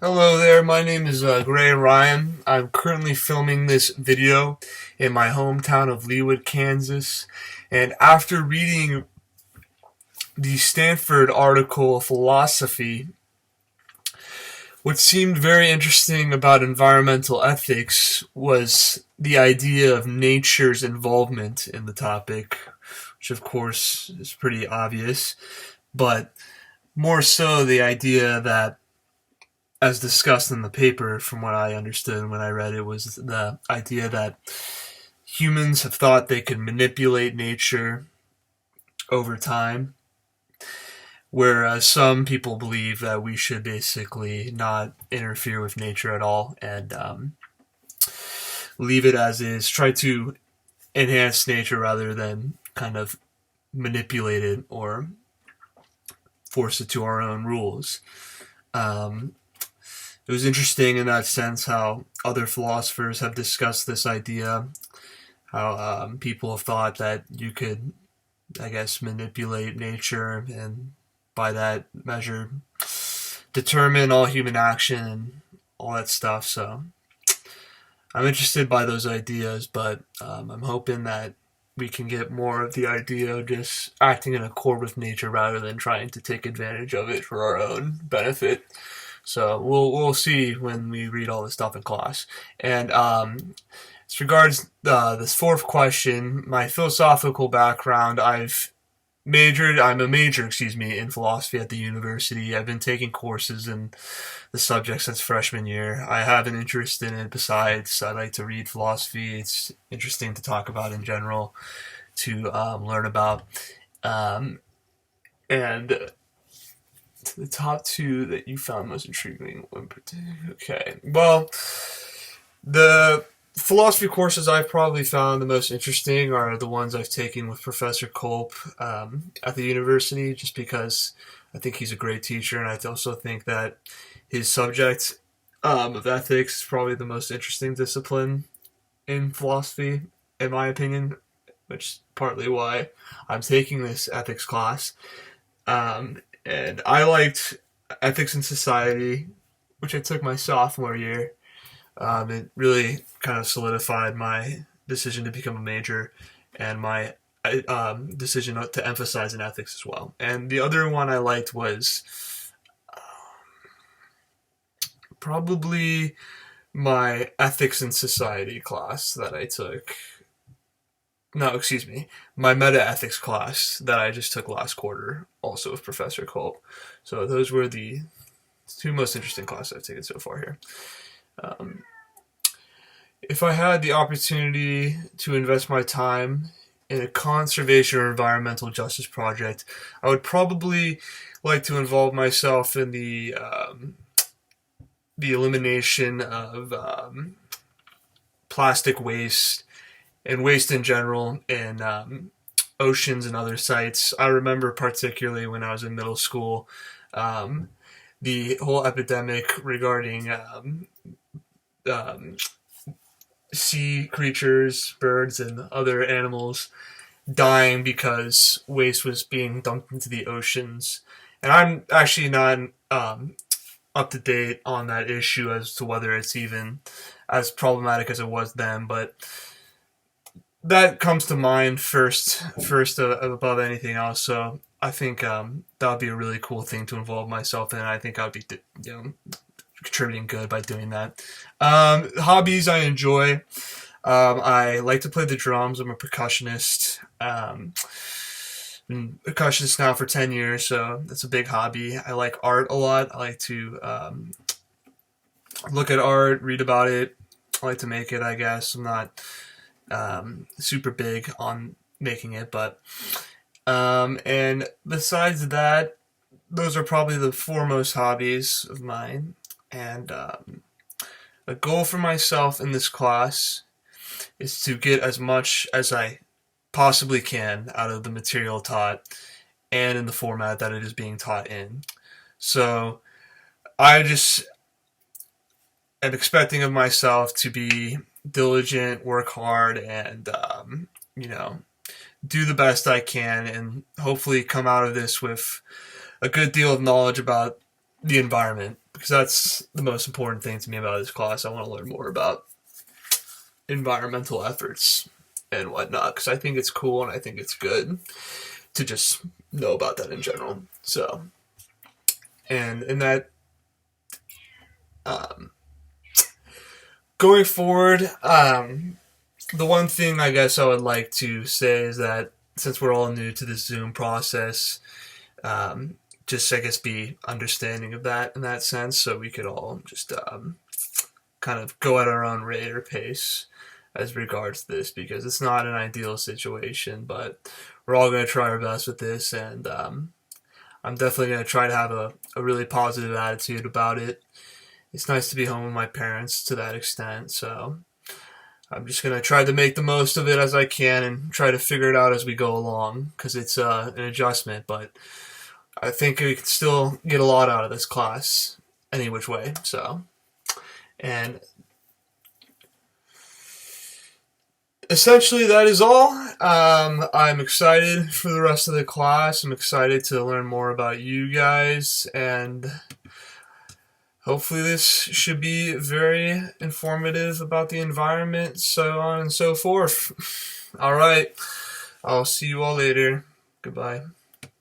Hello there, my name is Gray Ryan. I'm currently filming this video in my hometown of Leawood, Kansas. And after reading the Stanford article, Philosophy, what seemed very interesting about environmental ethics was the idea of nature's involvement in the topic, which of course is pretty obvious, but more so the idea that, as discussed in the paper, from what I understood when I read it, was the idea that humans have thought they could manipulate nature over time, whereas some people believe that we should basically not interfere with nature at all and leave it as is, try to enhance nature rather than kind of manipulate it or force it to our own rules. Um, it was interesting in that sense how other philosophers have discussed this idea, how people have thought that you could, I guess, manipulate nature and by that measure determine all human action and all that stuff. So I'm interested by those ideas, but I'm hoping that we can get more of the idea of just acting in accord with nature rather than trying to take advantage of it for our own benefit. So we'll see when we read all this stuff in class. And as regards this fourth question, my philosophical background, I'm a major, in philosophy at the university. I've been taking courses in the subject since freshman year. I have an interest in it. Besides, I like to read philosophy. It's interesting to talk about in general, to learn about. Um, and the top two that you found most intriguing. Okay, well, the philosophy courses I've probably found the most interesting are the ones I've taken with Professor Culp at the university, just because I think he's a great teacher, and I also think that his subject of ethics is probably the most interesting discipline in philosophy, in my opinion, which is partly why I'm taking this ethics class. And I liked ethics in society, which I took my sophomore year. It really kind of solidified my decision to become a major and my decision to emphasize in ethics as well. And the other one I liked was probably my ethics in society class that I took. No, excuse me, my meta ethics class that I just took last quarter, also with Professor Culp. So those were the two most interesting classes I've taken so far here. Um, if I had the opportunity to invest my time in a conservation or environmental justice project, I would probably like to involve myself in the elimination of plastic waste and waste in general in oceans and other sites. I remember particularly when I was in middle school, um, the whole epidemic regarding um, sea creatures, birds, and other animals dying because waste was being dumped into the oceans. And I'm actually not up to date on that issue as to whether it's even as problematic as it was then, but that comes to mind first above anything else. So I think that would be a really cool thing to involve myself in. I think I would be, contributing good by doing that. Hobbies I enjoy. I like to play the drums. I'm a percussionist. Been a percussionist now for 10 years, so that's a big hobby. I like art a lot. I like to look at art, read about it. I like to make it, I guess. I'm not super big on making it, but and besides that, those are probably the foremost hobbies of mine. And a goal for myself in this class is to get as much as I possibly can out of the material taught and in the format that it is being taught in. So I just am expecting of myself to be diligent, work hard, and you know, do the best I can, and hopefully come out of this with a good deal of knowledge about the environment. because that's the most important thing to me about this class. I want to learn more about environmental efforts and whatnot, because I think it's cool and I think it's good to just know about that in general. So, and in that, um, going forward, the one thing I guess I would like to say is that since we're all new to the Zoom process, just I guess be understanding of that in that sense, so we could all just kind of go at our own rate or pace as regards to this, because it's not an ideal situation, but we're all going to try our best with this, and I'm definitely going to try to have a really positive attitude about it. It's nice to be home with my parents to that extent, so I'm just going to try to make the most of it as I can and try to figure it out as we go along, because it's an adjustment, but I think we can still get a lot out of this class any which way. So, and essentially that is all. I'm excited for the rest of the class. I'm excited to learn more about you guys, and hopefully this should be very informative about the environment, so on and so forth. All right. I'll see you all later. Goodbye.